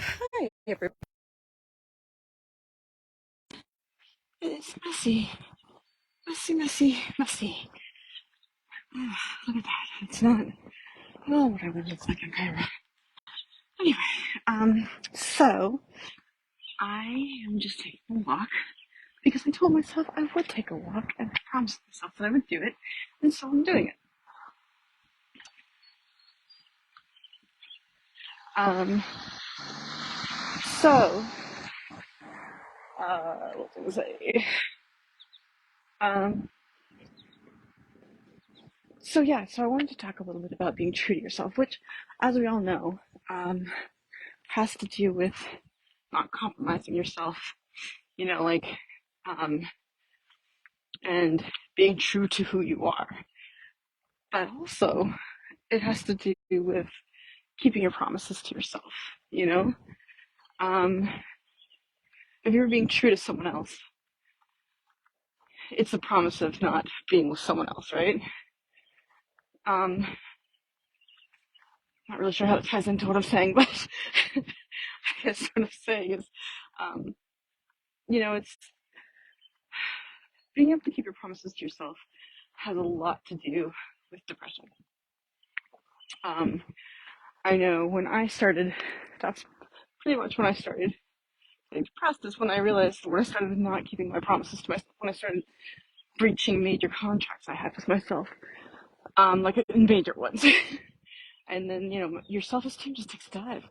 Hi, everybody. It's messy, messy, messy, messy. Oh, look at that. It's not what I would look like in Cairo. Anyway, so I am just taking a walk because I told myself I would take a walk and I promised myself that I would do it, and so I'm doing it. Um, so, what was I gonna say? Um, so I wanted to talk a little bit about being true to yourself, which, as we all know, um, has to do with not compromising yourself, like, um, and being true to who you are. But also, it has to do with keeping your promises to yourself, you know? Um, if you're being true to someone else, it's a promise of not being with someone else, right? Not really sure how that ties into what I'm saying, but I guess what I'm saying is, um, it's being able to keep your promises to yourself has a lot to do with depression. Um, I know when I started, that's pretty much when I started getting depressed, is when I realized, when I started not keeping my promises to myself, when I started breaching major contracts I had with myself, like in major ones. And then, your self-esteem just takes a dive.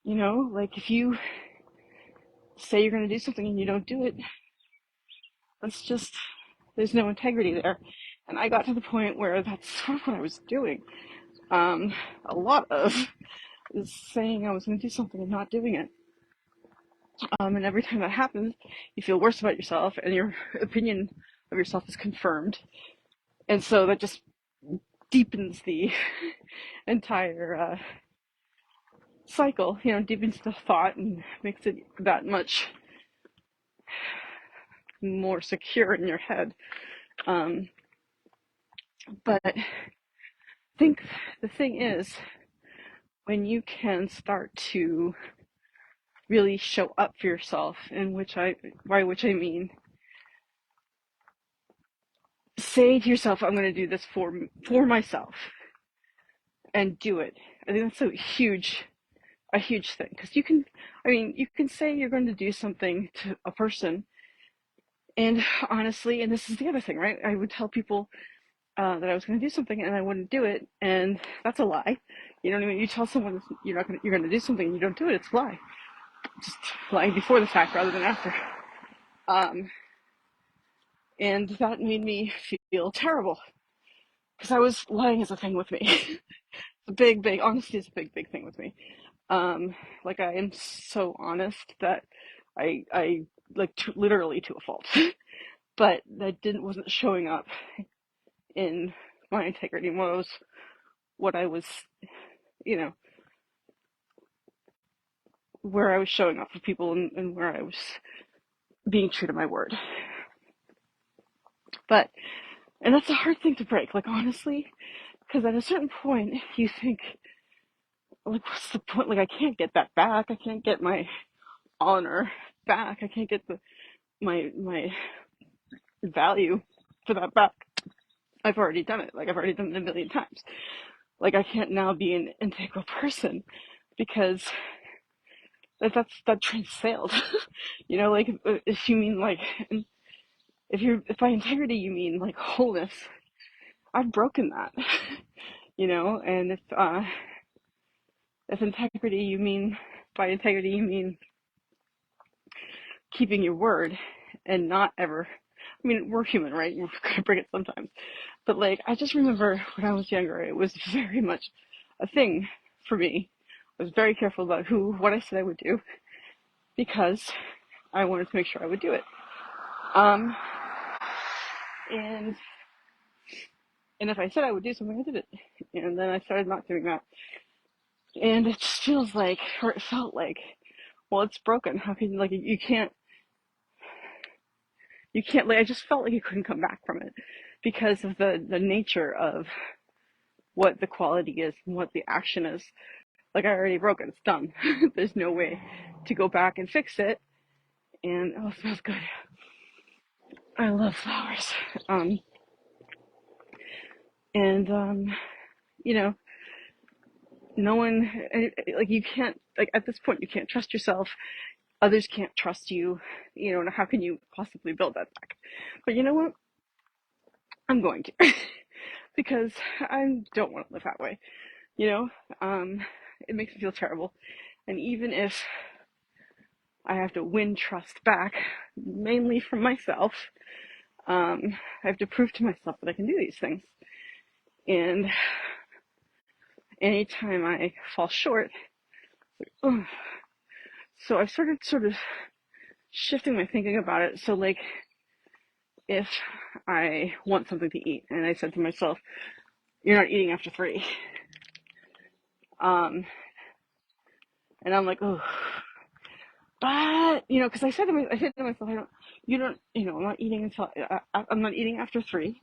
Like if you say you're going to do something and you don't do it, that's just, there's no integrity there. And I got to the point where that's sort of what I was doing. A lot of is saying I was going to do something and not doing it. And every time that happens, you feel worse about yourself, and your opinion of yourself is confirmed. And so that just deepens the entire cycle, deepens the thought and makes it that much more secure in your head. Um, but I think the thing is, when you can start to really show up for yourself, by which I mean, say to yourself, I'm going to do this for myself, and do it. I think that's a huge thing, because you can say you're going to do something to a person, and honestly, and this is the other thing, right? I would tell people that I was going to do something and I wouldn't do it, and that's a lie. You know what I mean? You tell someone you're going to do something and you don't do it, it's a lie. Just lying before the fact rather than after. Um, and that made me feel terrible because I was lying is a thing with me. It's a big honesty is a big thing with me. Like I am so honest that I like literally to a fault, but that didn't wasn't showing up in my integrity. What I was, you know, where I was showing up for people, and where I was being true to my word. But and that's a hard thing to break. Like honestly, because at a certain point you think, like, what's the point? Like I can't get that back. I can't get my honor back. I can't get my value for that back. I've already done it. Like I've already done it a million times. Like I can't now be an integral person because that train sailed. Like if you mean like if by integrity you mean like wholeness, I've broken that. And if integrity you mean by integrity you mean keeping your word and not ever. I mean, we're human, right? We're gonna break it sometimes. But like, I just remember when I was younger, it was very much a thing for me. I was very careful about what I said I would do because I wanted to make sure I would do it. Um, and and if I said I would do something, I did it. And then I started not doing that. And it just feels like, or it felt like, well, it's broken. How can like you can't like I just felt like you couldn't come back from it because of the nature of what the quality is and what the action is. Like I already broke it. It's done. There's no way to go back and fix it. And oh, it smells good. I love flowers. Um, and you know, no one like you can't like at this point you can't trust yourself. Others can't trust you. You know, and how can you possibly build that back? But you know what? I'm going to because I don't want to live that way. You know, um, it makes me feel terrible. And even if I have to win trust back, mainly from myself, I have to prove to myself that I can do these things. And anytime I fall short, ugh. So I've started sort of shifting my thinking about it. So like, if I want something to eat, and I said to myself, "You're not eating after 3," um, and I'm like, oh, but you know, because I said to myself, I'm not eating I'm not eating after 3.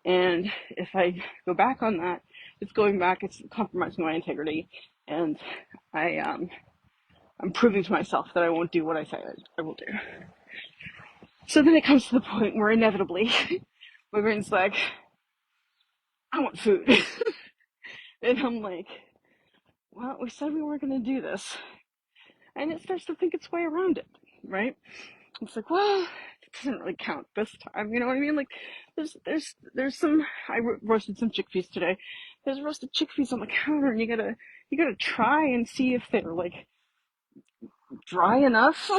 And if I go back on that, it's going back, it's compromising my integrity. And I'm proving to myself that I won't do what I say I will do. So then it comes to the point where inevitably my brain's like, I want food. And I'm like, well, we said we weren't going to do this. And it starts to think its way around it, right? It's like, well, it doesn't really count this time. You know what I mean? Like, there's some. I roasted some chickpeas today. There's roasted chickpeas on the counter, and you gotta try and see if they're like dry enough.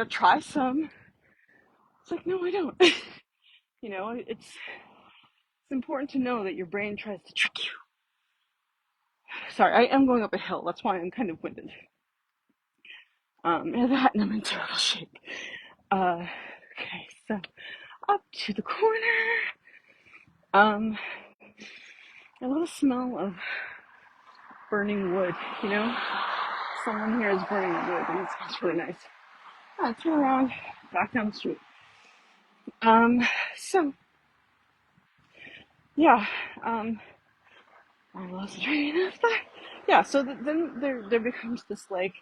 Try some. It's like, no, I don't. It's important to know that your brain tries to trick you. Sorry, I am going up a hill. That's why I'm kind of winded. And I'm in terrible shape. Okay, so up to the corner. Um, I love the smell of burning wood, you know? Someone here is burning wood and it smells really nice. Turn around, back down the street. Um, so, yeah, I lost the train of thought. Yeah, so then there becomes this, like,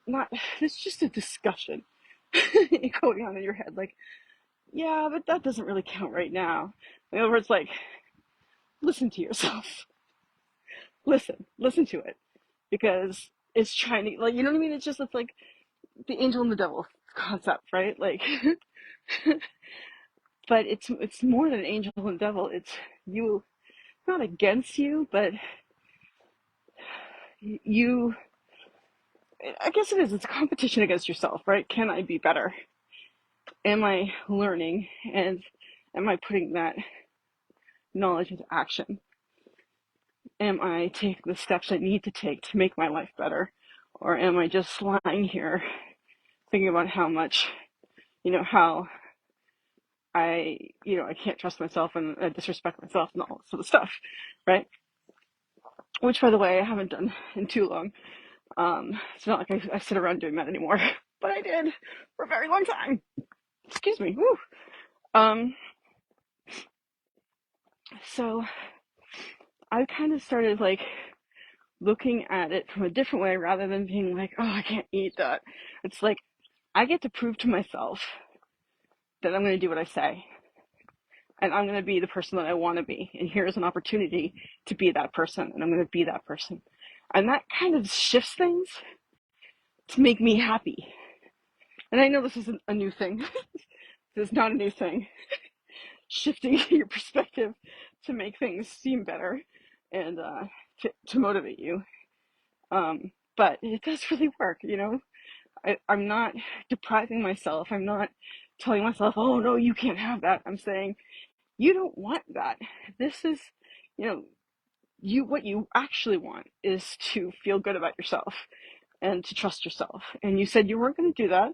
not, it's just a discussion going on in your head, like, yeah, but that doesn't really count right now. In other words, like, listen to yourself. Listen to it. Because it's trying to, like, you know what I mean? It's like the angel and the devil concept, right? Like, but it's more than angel and devil. It's you, not against you, but you. I guess it is. It's a competition against yourself, right? Can I be better? Am I learning? And am I putting that knowledge into action? Am I taking the steps I need to take to make my life better? Or am I just lying here thinking about how much, how I can't trust myself and I disrespect myself and all sort of stuff, right? Which, by the way, I haven't done in too long. It's not like I sit around doing that anymore, but I did for a very long time. Excuse me. Woo. Um, so I kind of started like looking at it from a different way rather than being like, oh, I can't eat that. It's like I get to prove to myself that I'm going to do what I say and I'm going to be the person that I want to be. And here's an opportunity to be that person, and I'm going to be that person. And that kind of shifts things to make me happy. And I know this isn't a new thing. This is not a new thing. Shifting your perspective to make things seem better and to motivate you. But it does really work, I'm not depriving myself. I'm not telling myself, oh no, you can't have that. I'm saying, you don't want that. This is, you know, what you actually want is to feel good about yourself and to trust yourself. And you said you weren't going to do that,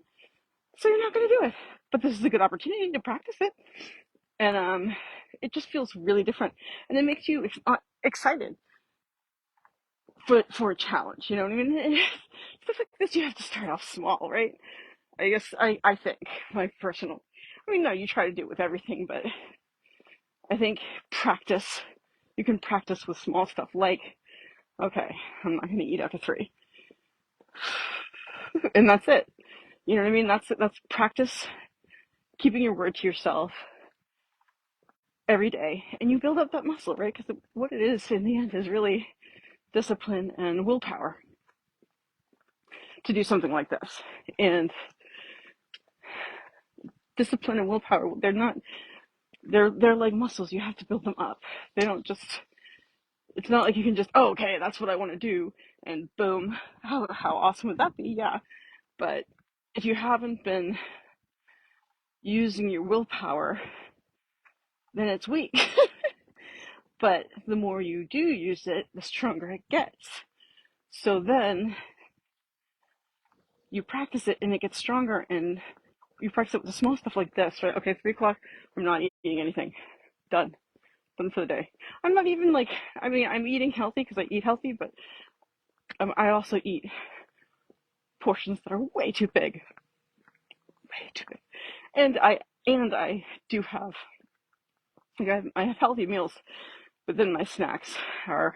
so you're not going to do it. But this is a good opportunity to practice it. And it just feels really different. And it makes you excited for a challenge. You know what I mean? Stuff like this, you have to start off small, right? I guess I think my personal, no, you try to do it with everything, but I think you can practice with small stuff like Okay, I'm not going to eat after 3. And that's it. You know what I mean? That's practice keeping your word to yourself every day, and you build up that muscle, right? Because what it is in the end is really discipline and willpower to do something like this. And discipline and willpower, they're like muscles. You have to build them up. They don't just, it's not like you can just, oh, okay, that's what I want to do, and boom. How awesome would that be? Yeah. But if you haven't been using your willpower, then it's weak. But the more you do use it, the stronger it gets. So then you practice it and it gets stronger, and you practice it with the small stuff like this, right? Okay, 3 o'clock, I'm not eating anything. Done. Done for the day. I'm not even like, I mean, I'm eating healthy because I eat healthy, but I also eat portions that are way too big. Way too big. And I do have, like, I have healthy meals, but then my snacks are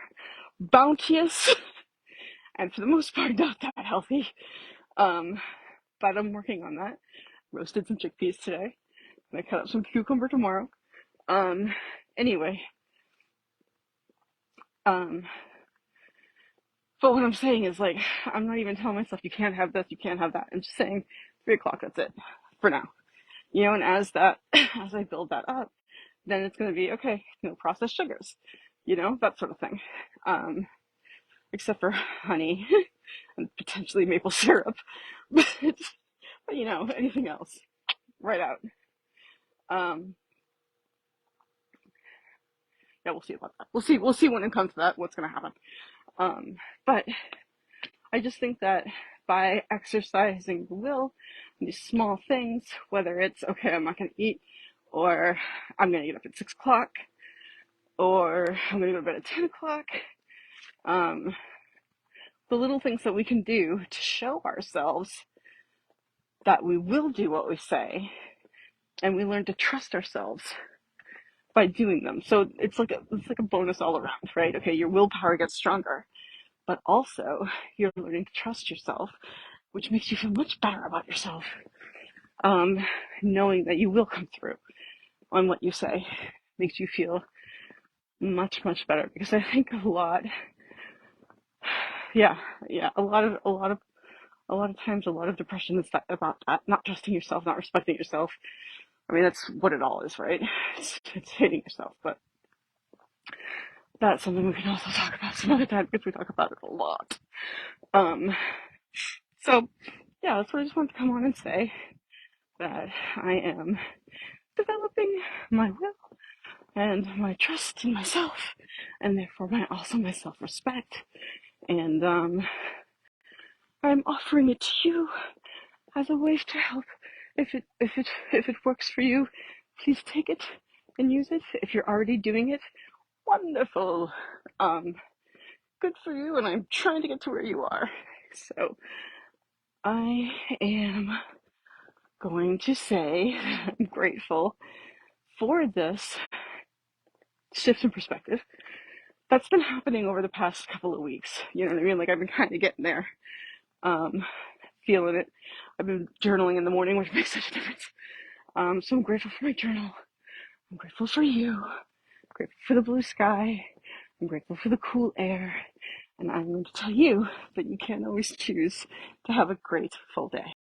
bounteous and for the most part not that healthy. Um, but I'm working on that. Roasted some chickpeas today. I cut up some cucumber tomorrow. Um, anyway, um, but what I'm saying is, like, I'm not even telling myself you can't have this, you can't have that. I'm just saying 3 o'clock, that's it for now. You know, and as that, as I build that up, then it's going to be okay, no processed sugars, you know, that sort of thing. Um, except for honey and potentially maple syrup, but you know, anything else, right out. Um, yeah, we'll see about that. We'll see when it comes to that, what's going to happen. Um, but I just think that by exercising the will, these small things, whether it's, okay, I'm not going to eat, or I'm going to get up at 6 o'clock, or I'm going to go to bed at 10 o'clock, um, the little things that we can do to show ourselves that we will do what we say, and we learn to trust ourselves by doing them. So it's like a bonus all around, right? Okay, your willpower gets stronger, but also you're learning to trust yourself, which makes you feel much better about yourself. Um, knowing that you will come through on what you say makes you feel much, much better, because I think a lot, yeah, yeah, a lot of times, a lot of depression is about that, not trusting yourself, not respecting yourself. I mean, that's what it all is, right? It's hating yourself, but that's something we can also talk about some other time, because we talk about it a lot. Um, so yeah, that's what I just wanted to come on and say, that I am developing my will and my trust in myself, and therefore my self-respect. And I'm offering it to you as a way to help. If it works for you, please take it and use it. If you're already doing it, wonderful. Um, good for you. And I'm trying to get to where you are. So I am going to say I'm grateful for this shift in perspective that's been happening over the past couple of weeks. You know what I mean? Like, I've been kind of getting there, um, feeling it. I've been journaling in the morning, which makes such a difference. So I'm grateful for my journal. I'm grateful for you. I'm grateful for the blue sky. I'm grateful for the cool air. And I'm going to tell you that you can't always choose to have a great full day.